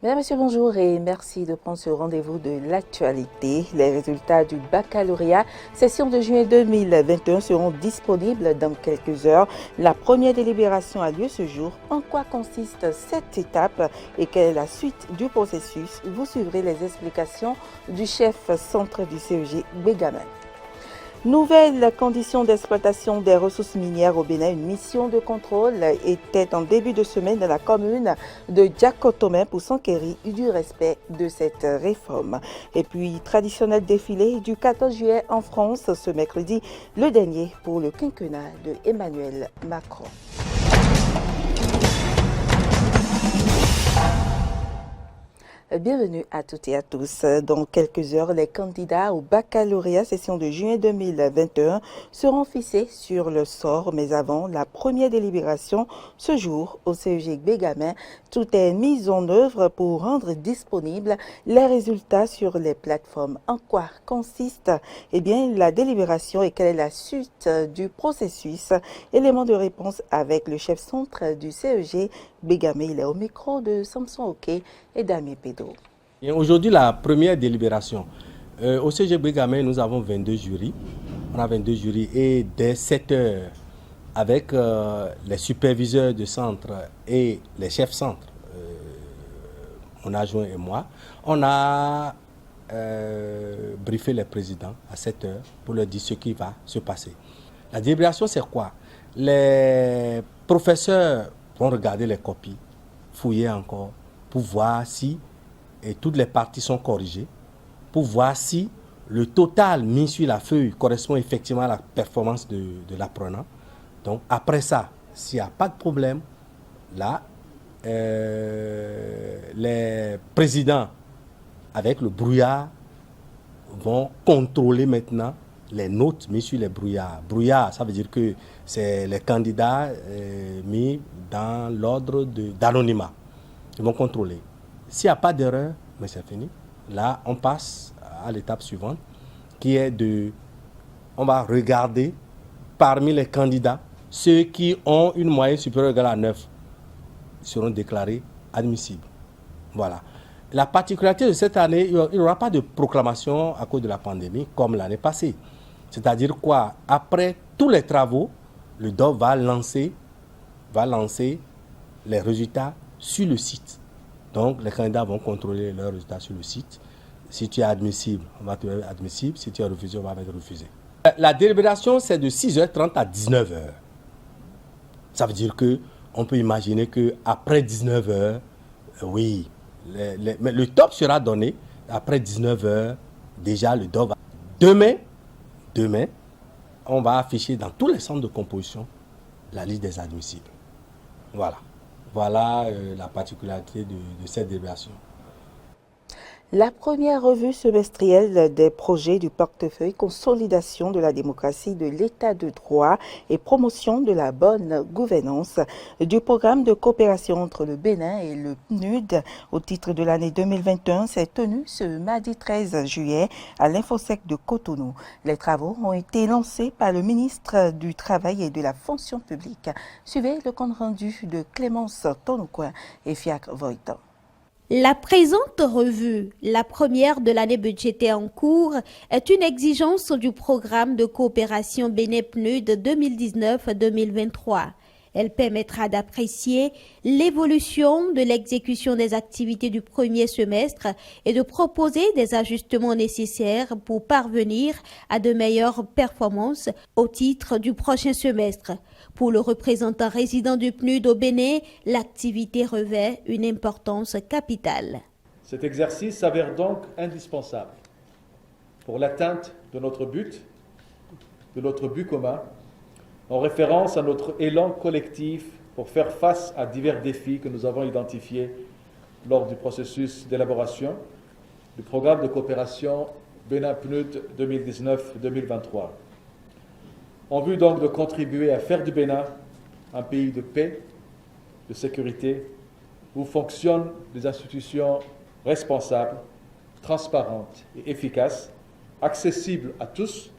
Mesdames, Messieurs, bonjour et merci de prendre ce rendez-vous de l'actualité. Les résultats du baccalauréat session de juin 2021 seront disponibles dans quelques heures. La première délibération a lieu ce jour. En quoi consiste cette étape et quelle est la suite du processus? Vous suivrez les explications du chef centre du CEG Bégamin. Nouvelles conditions d'exploitation des ressources minières au Bénin. Une mission de contrôle était en début de semaine dans la commune de Diakotomé pour s'enquérir du respect de cette réforme. Et puis, traditionnel défilé du 14 juillet en France ce mercredi, le dernier pour le quinquennat de Emmanuel Macron. Bienvenue à toutes et à tous. Dans quelques heures, les candidats au baccalauréat session de juin 2021 seront fixés sur le sort, mais avant la première délibération ce jour au CEG Bégamin, tout est mis en œuvre pour rendre disponibles les résultats sur les plateformes. En quoi consiste la délibération et quelle est la suite du processus? Élément de réponse avec le chef centre du CEG Bégamin. Il est au micro de Samson Oké et Damien Pédo. Aujourd'hui, la première délibération. Au CEG Bégamin, nous avons 22 jurys. On a 22 jurys et dès 7 heures, avec les superviseurs de centre et les chefs centre, mon adjoint et moi, on a briefé les présidents à 7 heures pour leur dire ce qui va se passer. La délibération, c'est quoi? Les professeurs vont regarder les copies, fouiller encore pour voir si toutes les parties sont corrigées, pour voir si le total mis sur la feuille correspond effectivement à la performance de l'apprenant. Donc après ça, s'il n'y a pas de problème, là, les présidents avec le brouillard vont contrôler maintenant les notes mises sur les brouillards. Brouillard, ça veut dire que c'est les candidats mis dans l'ordre d'anonymat. Ils vont contrôler. S'il n'y a pas d'erreur, mais c'est fini. Là, on passe à l'étape suivante, qui est on va regarder parmi les candidats, ceux qui ont une moyenne supérieure ou égale à 9 seront déclarés admissibles. Voilà. La particularité de cette année, il n'y aura pas de proclamation à cause de la pandémie comme l'année passée. C'est-à-dire quoi? Après tous les travaux, le DOF va lancer les résultats sur le site. Donc, les candidats vont contrôler leurs résultats sur le site. Si tu es admissible, on va te mettre admissible. Si tu es refusé, on va mettre refusé. La délibération, c'est de 6h30 à 19h. Ça veut dire qu'on peut imaginer qu'après 19h, oui, mais le top sera donné. Après 19h, déjà le DOF va... Demain, on va afficher dans tous les centres de composition la liste des admissibles. Voilà la particularité de cette délibération. La première revue semestrielle des projets du portefeuille consolidation de la démocratie, de l'état de droit et promotion de la bonne gouvernance du programme de coopération entre le Bénin et le PNUD au titre de l'année 2021 s'est tenue ce mardi 13 juillet à l'Infosec de Cotonou. Les travaux ont été lancés par le ministre du Travail et de la Fonction publique. Suivez le compte rendu de Clémence Tonoucoin et Fiacre Voitan. La présente revue, la première de l'année budgétaire en cours, est une exigence du programme de coopération Bénin-PNUD 2019-2023. Elle permettra d'apprécier l'évolution de l'exécution des activités du premier semestre et de proposer des ajustements nécessaires pour parvenir à de meilleures performances au titre du prochain semestre. Pour le représentant résident du PNUD au Bénin, l'activité revêt une importance capitale. Cet exercice s'avère donc indispensable pour l'atteinte de notre but commun, en référence à notre élan collectif pour faire face à divers défis que nous avons identifiés lors du processus d'élaboration du programme de coopération Bénin-PNUD 2019-2023. En vue donc de contribuer à faire du Bénin un pays de paix, de sécurité, où fonctionnent des institutions responsables, transparentes et efficaces, accessibles à tous,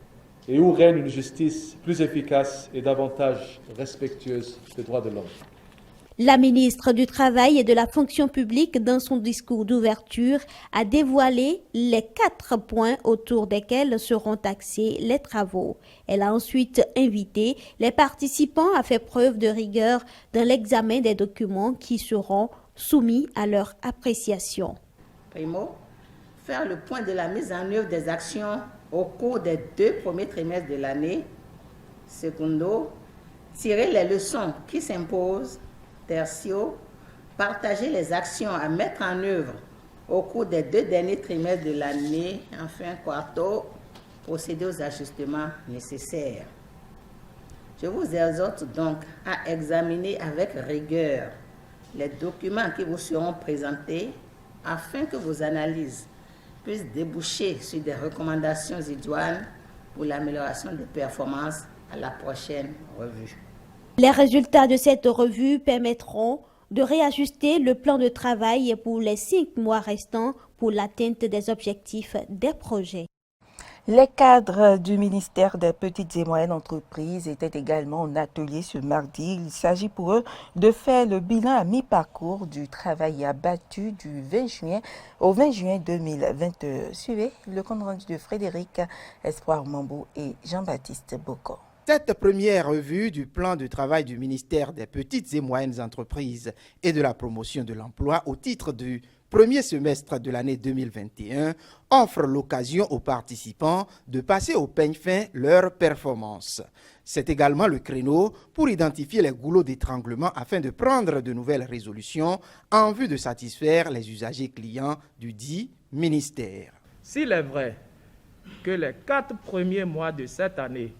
et où règne une justice plus efficace et davantage respectueuse des droits de l'homme. La ministre du Travail et de la Fonction publique, dans son discours d'ouverture, a dévoilé les 4 points autour desquels seront axés les travaux. Elle a ensuite invité les participants à faire preuve de rigueur dans l'examen des documents qui seront soumis à leur appréciation. Primo, faire le point de la mise en œuvre des actions au cours des 2 premiers trimestres de l'année. Secondo, tirer les leçons qui s'imposent. Tertio, partager les actions à mettre en œuvre au cours des 2 derniers trimestres de l'année. Enfin, quarto, procéder aux ajustements nécessaires. Je vous exhorte donc à examiner avec rigueur les documents qui vous seront présentés afin que vos analyses puissent déboucher sur des recommandations idoines pour l'amélioration des performances à la prochaine revue. Les résultats de cette revue permettront de réajuster le plan de travail pour les 5 mois restants pour l'atteinte des objectifs des projets. Les cadres du ministère des Petites et Moyennes Entreprises étaient également en atelier ce mardi. Il s'agit pour eux de faire le bilan à mi-parcours du travail abattu du 20 juin au 20 juin 2022. Suivez le compte rendu de Frédéric Espoir Mambo et Jean-Baptiste Bocco. Cette première revue du plan de travail du ministère des Petites et Moyennes Entreprises et de la promotion de l'emploi au titre du premier semestre de l'année 2021 offre l'occasion aux participants de passer au peigne fin leur performance. C'est également le créneau pour identifier les goulots d'étranglement afin de prendre de nouvelles résolutions en vue de satisfaire les usagers clients du dit ministère. S'il est vrai que les 4 premiers mois de cette année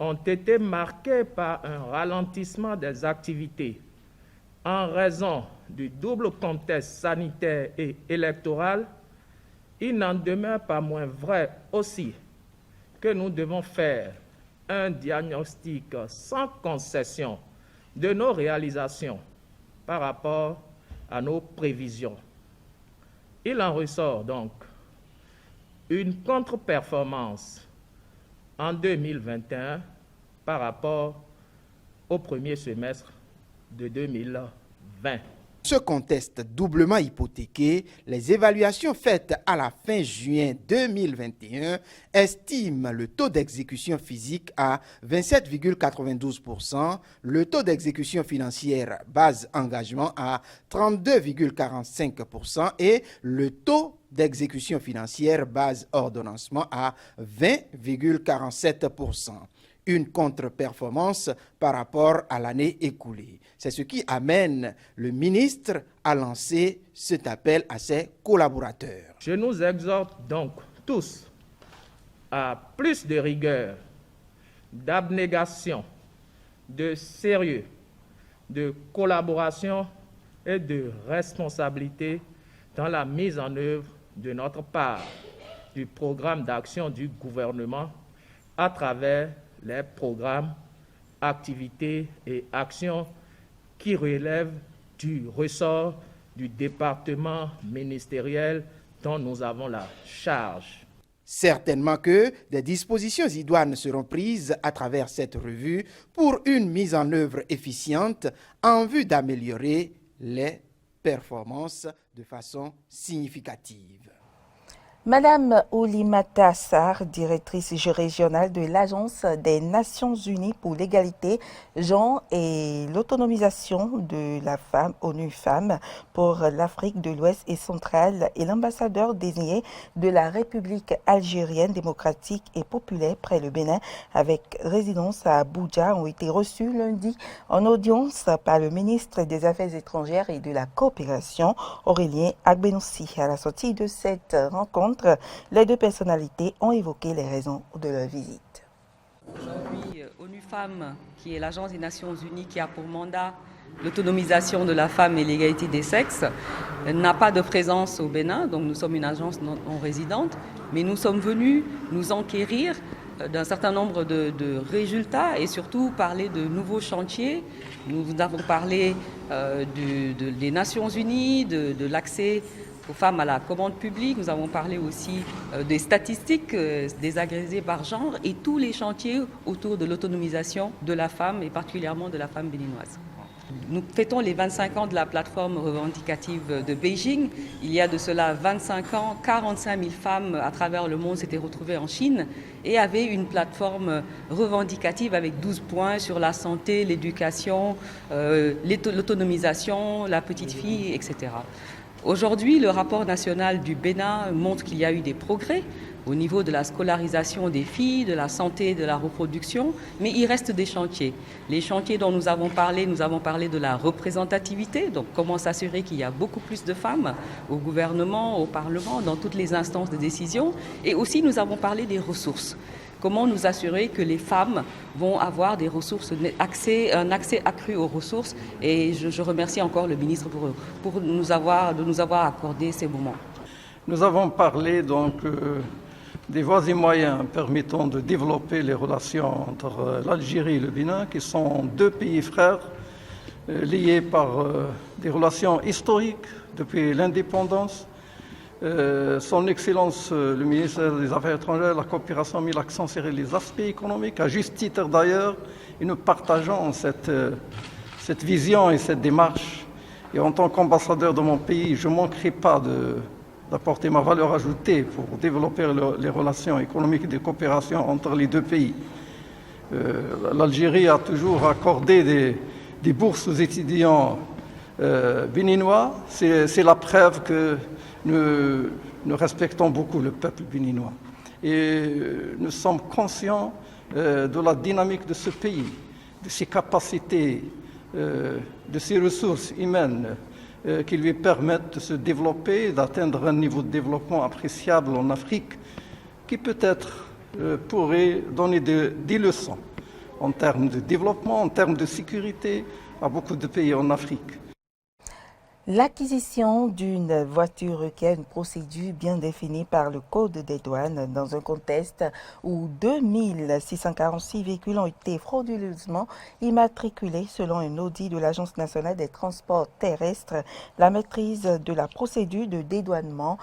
ont été marqués par un ralentissement des activités en raison du double contexte sanitaire et électoral, il n'en demeure pas moins vrai aussi que nous devons faire un diagnostic sans concession de nos réalisations par rapport à nos prévisions. Il en ressort donc une contre-performance en 2021 par rapport au premier semestre de 2020. Ce contexte doublement hypothéqué, les évaluations faites à la fin juin 2021 estiment le taux d'exécution physique à 27,92%, le taux d'exécution financière base engagement à 32,45% et le taux d'exécution financière base ordonnancement à 20,47%. Une contre-performance par rapport à l'année écoulée. C'est ce qui amène le ministre à lancer cet appel à ses collaborateurs. Je nous exhorte donc tous à plus de rigueur, d'abnégation, de sérieux, de collaboration et de responsabilité dans la mise en œuvre de notre part du programme d'action du gouvernement à travers les programmes, activités et actions qui relèvent du ressort du département ministériel dont nous avons la charge. Certainement que des dispositions idoines seront prises à travers cette revue pour une mise en œuvre efficiente en vue d'améliorer les performances de façon significative. Madame Oulimata Sarr, directrice régionale de l'Agence des Nations Unies pour l'égalité, genre et l'autonomisation de la femme, ONU Femmes, pour l'Afrique de l'Ouest et centrale, et l'ambassadeur désigné de la République algérienne démocratique et populaire près le Bénin, avec résidence à Abuja, ont été reçus lundi en audience par le ministre des Affaires étrangères et de la coopération, Aurélien Agbenossi. À la sortie de cette rencontre, les deux personnalités ont évoqué les raisons de leur visite. Aujourd'hui, ONU Femmes, qui est l'agence des Nations Unies qui a pour mandat l'autonomisation de la femme et l'égalité des sexes, n'a pas de présence au Bénin, donc nous sommes une agence non résidente, mais nous sommes venus nous enquérir d'un certain nombre de résultats et surtout parler de nouveaux chantiers. Nous avons parlé des Nations Unies, de l'accès aux femmes à la commande publique. Nous avons parlé aussi des statistiques désagrégées par genre et tous les chantiers autour de l'autonomisation de la femme et particulièrement de la femme béninoise. Nous fêtons les 25 ans de la plateforme revendicative de Beijing. Il y a de cela 25 ans, 45 000 femmes à travers le monde s'étaient retrouvées en Chine et avaient une plateforme revendicative avec 12 points sur la santé, l'éducation, l'autonomisation, la petite fille, etc. Aujourd'hui, le rapport national du Bénin montre qu'il y a eu des progrès au niveau de la scolarisation des filles, de la santé, de la reproduction, mais il reste des chantiers. Les chantiers dont nous avons parlé de la représentativité, donc comment s'assurer qu'il y a beaucoup plus de femmes au gouvernement, au Parlement, dans toutes les instances de décision, et aussi nous avons parlé des ressources. Comment nous assurer que les femmes vont avoir des ressources, un accès accru aux ressources, et je remercie encore le ministre pour de nous avoir accordé ces moments. Nous avons parlé donc des voies et moyens permettant de développer les relations entre l'Algérie et le Bénin, qui sont deux pays frères liés par des relations historiques depuis l'indépendance. Son Excellence, le ministère des Affaires étrangères, la coopération a mis l'accent sur les aspects économiques, à juste titre d'ailleurs, et nous partageons cette vision et cette démarche. Et en tant qu'ambassadeur de mon pays, je ne manquerai pas d'apporter ma valeur ajoutée pour développer les relations économiques et de coopération entre les deux pays. L'Algérie a toujours accordé des bourses aux étudiants béninois. C'est la preuve que nous respectons beaucoup le peuple béninois. Et nous sommes conscients de la dynamique de ce pays, de ses capacités, de ses ressources humaines qui lui permettent de se développer et d'atteindre un niveau de développement appréciable en Afrique qui peut-être pourrait donner des leçons en termes de développement, en termes de sécurité à beaucoup de pays en Afrique. L'acquisition d'une voiture requiert une procédure bien définie par le Code des douanes dans un contexte où 2646 véhicules ont été frauduleusement immatriculés selon un audit de l'Agence nationale des transports terrestres. La maîtrise de la procédure de dédouanement,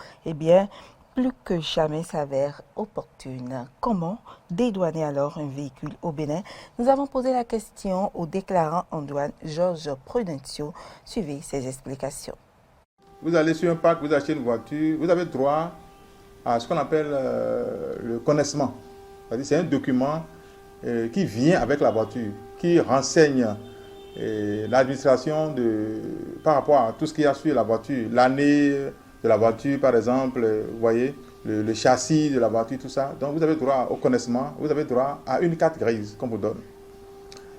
plus que jamais s'avère opportune. Comment dédouaner alors un véhicule au Bénin? Nous avons posé la question au déclarant en douane Georges Prudencio. Suivez ses explications. Vous allez sur un parc, vous achetez une voiture, vous avez droit à ce qu'on appelle le connaissement. C'est un document qui vient avec la voiture, qui renseigne l'administration par rapport à tout ce qu'il y a sur la voiture, l'année de la voiture, par exemple, vous voyez, le châssis de la voiture, tout ça. Donc, vous avez droit au connaissement, vous avez droit à une carte grise qu'on vous donne.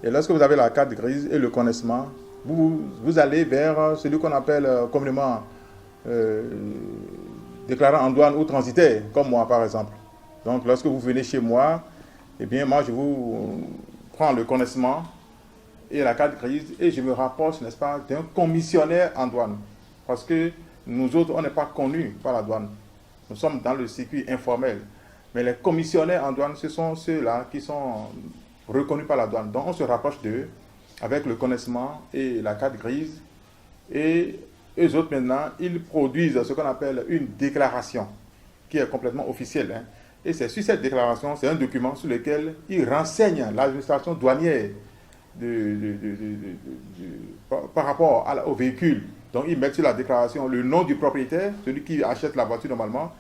Et lorsque vous avez la carte grise et le connaissement, vous allez vers celui qu'on appelle communément déclarant en douane ou transitaire, comme moi, par exemple. Donc, lorsque vous venez chez moi, moi, je vous prends le connaissement et la carte grise et je me rapproche, n'est-ce pas, d'un commissionnaire en douane. Parce que nous autres, on n'est pas connus par la douane. Nous sommes dans le circuit informel. Mais les commissionnaires en douane, ce sont ceux-là qui sont reconnus par la douane. Donc, on se rapproche d'eux avec le connaissement et la carte grise. Et eux autres, maintenant, ils produisent ce qu'on appelle une déclaration qui est complètement officielle. Et c'est sur cette déclaration, c'est un document sur lequel ils renseignent l'administration douanière par rapport au véhicule. Donc, ils mettent sur la déclaration le nom du propriétaire, celui qui achète la voiture normalement.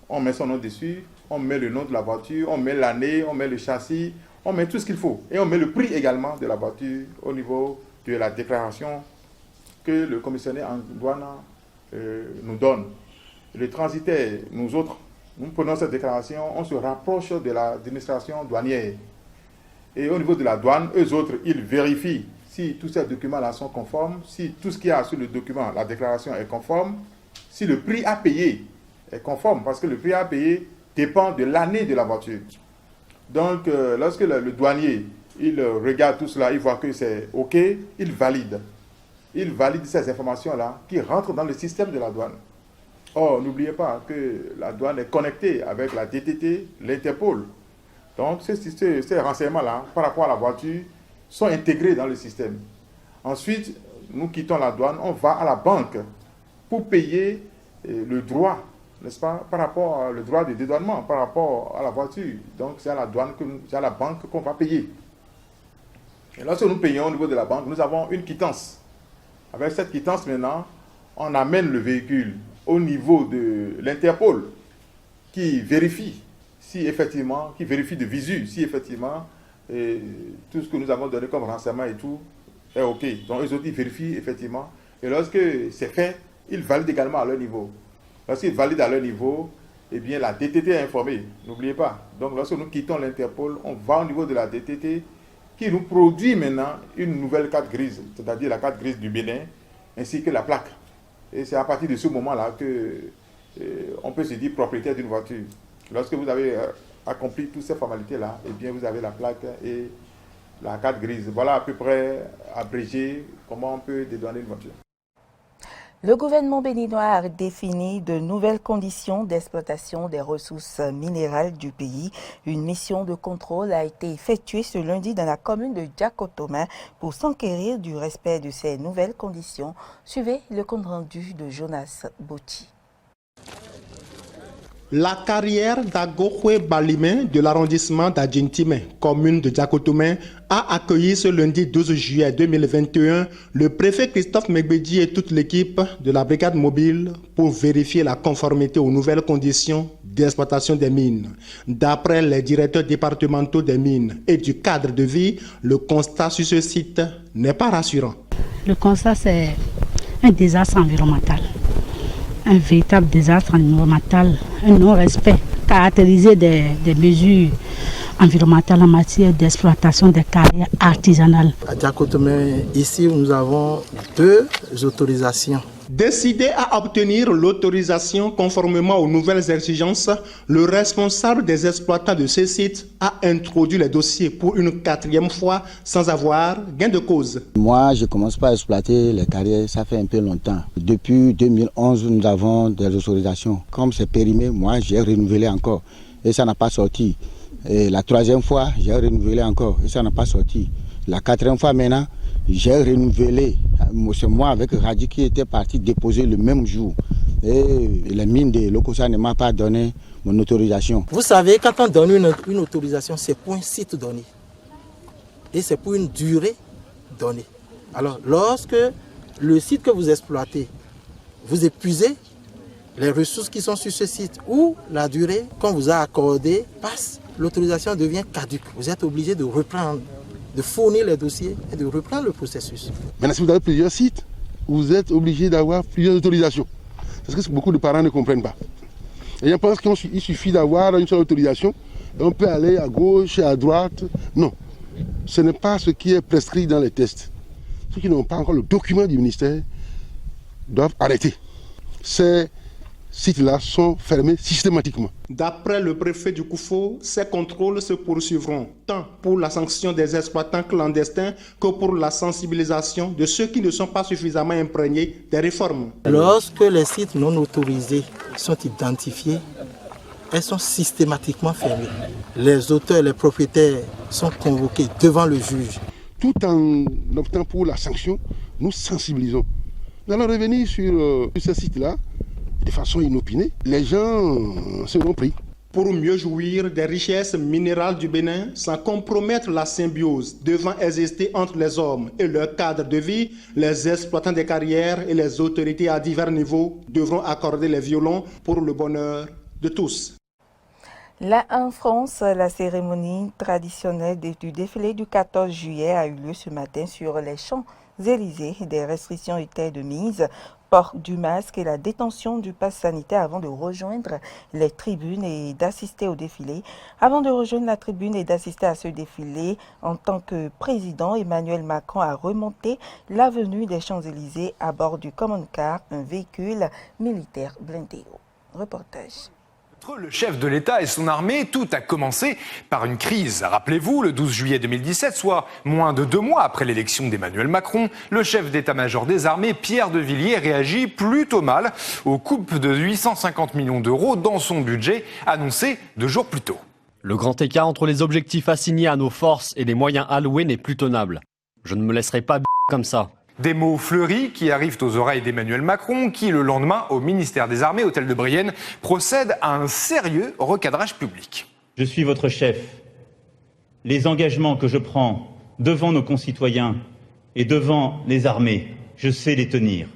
On met son nom dessus, on met le nom de la voiture, on met l'année, on met le châssis, on met tout ce qu'il faut. Et on met le prix également de la voiture au niveau de la déclaration que le commissionnaire en douane nous donne. Le transitaire, nous autres, nous prenons cette déclaration, on se rapproche de l'administration douanière. Et au niveau de la douane, eux autres, ils vérifient si tous ces documents-là sont conformes, si tout ce qu'il y a sur le document, la déclaration est conforme, si le prix à payer est conforme, parce que le prix à payer dépend de l'année de la voiture. Donc, lorsque le douanier, il regarde tout cela, il voit que c'est OK, il valide. Il valide ces informations-là qui rentrent dans le système de la douane. Or, n'oubliez pas que la douane est connectée avec la DTT, l'Interpol. Donc, ces renseignements-là, par rapport à la voiture, sont intégrés dans le système. Ensuite, nous quittons la douane, on va à la banque pour payer le droit, n'est-ce pas, par rapport au droit de dédouanement, par rapport à la voiture. Donc, c'est à la douane, c'est à la banque qu'on va payer. Et lorsque nous payons au niveau de la banque, nous avons une quittance Avec cette quittance maintenant, on amène le véhicule au niveau de l'Interpol qui vérifie de visu, si effectivement tout ce que nous avons donné comme renseignement et tout est OK. Donc eux autres, ils vérifient effectivement. Et lorsque c'est fait, ils valident également à leur niveau. Lorsqu'ils valident à leur niveau, eh bien la DTT est informée. N'oubliez pas. Donc lorsque nous quittons l'Interpol, on va au niveau de la DTT qui nous produit maintenant une nouvelle carte grise, c'est-à-dire la carte grise du Bénin, ainsi que la plaque. Et c'est à partir de ce moment-là qu'on peut se dire propriétaire d'une voiture. Lorsque vous avez accompli toutes ces formalités-là, eh bien vous avez la plaque et la carte grise. Voilà à peu près abrégé comment on peut dédouaner une voiture. Le gouvernement béninois a défini de nouvelles conditions d'exploitation des ressources minérales du pays. Une mission de contrôle a été effectuée ce lundi dans la commune de Djakotoma pour s'enquérir du respect de ces nouvelles conditions. Suivez le compte rendu de Jonas Boti. La carrière d'Agokwe Balimé de l'arrondissement d'Adjintime, commune de Djakotoma, a accueilli ce lundi 12 juillet 2021 le préfet Christophe Megbedi et toute l'équipe de la brigade mobile pour vérifier la conformité aux nouvelles conditions d'exploitation des mines. D'après les directeurs départementaux des mines et du cadre de vie, le constat sur ce site n'est pas rassurant. Le constat, c'est un désastre environnemental. Un véritable désastre environnemental, un non-respect caractérisé des mesures environnementales en matière d'exploitation des carrières artisanales. À Djakotoma, ici, nous avons 2 autorisations. Décidé à obtenir l'autorisation conformément aux nouvelles exigences, le responsable des exploitants de ces sites a introduit les dossiers pour une 4e fois sans avoir gain de cause. Moi, je commence pas à exploiter les carrières, ça fait un peu longtemps. Depuis 2011, nous avons des autorisations. Comme c'est périmé, moi, j'ai renouvelé encore et ça n'a pas sorti. Et la 3e fois, j'ai renouvelé encore et ça n'a pas sorti. La 4e fois maintenant, j'ai renouvelé. C'est moi avec Radi qui était parti déposer le même jour. Et les mines de Lokossa ne m'a pas donné mon autorisation. Vous savez, quand on donne une autorisation, c'est pour un site donné. Et c'est pour une durée donnée. Alors, lorsque le site que vous exploitez, vous épuisez les ressources qui sont sur ce site ou la durée qu'on vous a accordée passe, l'autorisation devient caduque. Vous êtes obligé de reprendre, de fournir les dossiers et de reprendre le processus. Maintenant, si vous avez plusieurs sites, vous êtes obligé d'avoir plusieurs autorisations. Parce que beaucoup de parents ne comprennent pas. Et ils pensent qu'il suffit d'avoir une seule autorisation et on peut aller à gauche et à droite. Non, ce n'est pas ce qui est prescrit dans les tests. Ceux qui n'ont pas encore le document du ministère doivent arrêter. Ces sites-là sont fermés systématiquement. D'après le préfet du Koufo, ces contrôles se poursuivront tant pour la sanction des exploitants clandestins que pour la sensibilisation de ceux qui ne sont pas suffisamment imprégnés des réformes. Lorsque les sites non autorisés sont identifiés, elles sont systématiquement fermées. Les auteurs et les propriétaires sont convoqués devant le juge. Tout en optant pour la sanction, nous sensibilisons. Nous allons revenir sur ces sites-là de façon inopinée. Les gens seront pris. Pour mieux jouir des richesses minérales du Bénin sans compromettre la symbiose devant exister entre les hommes et leur cadre de vie, les exploitants des carrières et les autorités à divers niveaux devront accorder les violons pour le bonheur de tous. Là, en France, la cérémonie traditionnelle du défilé du 14 juillet a eu lieu ce matin sur les Champs-Élysées. Des restrictions étaient de mise, port du masque et la détention du pass sanitaire avant de rejoindre les tribunes et d'assister au défilé. Avant de rejoindre la tribune et d'assister à ce défilé, en tant que président, Emmanuel Macron a remonté l'avenue des Champs-Élysées à bord du Common Car, un véhicule militaire blindé. Reportage. Entre le chef de l'État et son armée, tout a commencé par une crise. Rappelez-vous, le 12 juillet 2017, soit moins de 2 mois après l'élection d'Emmanuel Macron, le chef d'état-major des armées, Pierre de Villiers, réagit plutôt mal aux coupes de 850 millions d'euros dans son budget annoncé 2 jours plus tôt. Le grand écart entre les objectifs assignés à nos forces et les moyens alloués n'est plus tenable. Je ne me laisserai pas comme ça. Des mots fleuris qui arrivent aux oreilles d'Emmanuel Macron qui, le lendemain, au ministère des Armées, hôtel de Brienne, procède à un sérieux recadrage public. Je suis votre chef. Les engagements que je prends devant nos concitoyens et devant les armées je sais les tenir.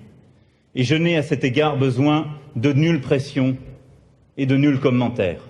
Et je n'ai à cet égard besoin de nulle pression et de nul commentaire.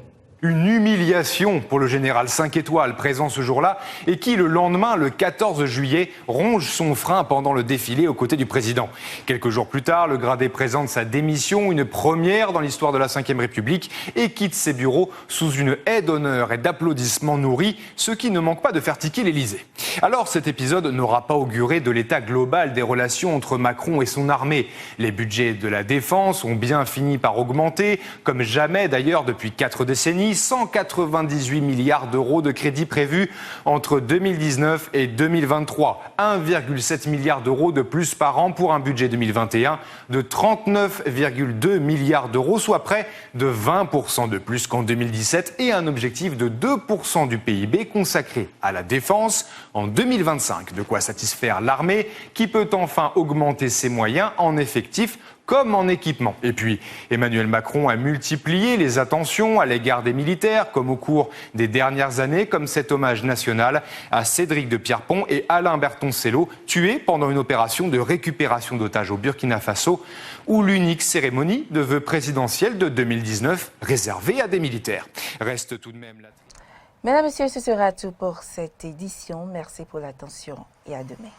Une humiliation pour le général 5 étoiles présent ce jour-là et qui, le lendemain, le 14 juillet, ronge son frein pendant le défilé aux côtés du président. Quelques jours plus tard, le gradé présente sa démission, une première dans l'histoire de la Ve République, et quitte ses bureaux sous une haie d'honneur et d'applaudissements nourris, ce qui ne manque pas de faire tiquer l'Élysée. Alors, cet épisode n'aura pas auguré de l'état global des relations entre Macron et son armée. Les budgets de la défense ont bien fini par augmenter, comme jamais d'ailleurs depuis 4 décennies. 198 milliards d'euros de crédits prévus entre 2019 et 2023. 1,7 milliard d'euros de plus par an pour un budget 2021 de 39,2 milliards d'euros, soit près de 20% de plus qu'en 2017 et un objectif de 2% du PIB consacré à la défense en 2025. De quoi satisfaire l'armée qui peut enfin augmenter ses moyens en effectifs comme en équipement. Et puis, Emmanuel Macron a multiplié les attentions à l'égard des militaires, comme au cours des dernières années, comme cet hommage national à Cédric de Pierrepont et Alain Bertoncello, tués pendant une opération de récupération d'otages au Burkina Faso, ou l'unique cérémonie de vœux présidentielle de 2019 réservée à des militaires. Reste tout de même la... Mesdames, Messieurs, ce sera tout pour cette édition. Merci pour l'attention et à demain.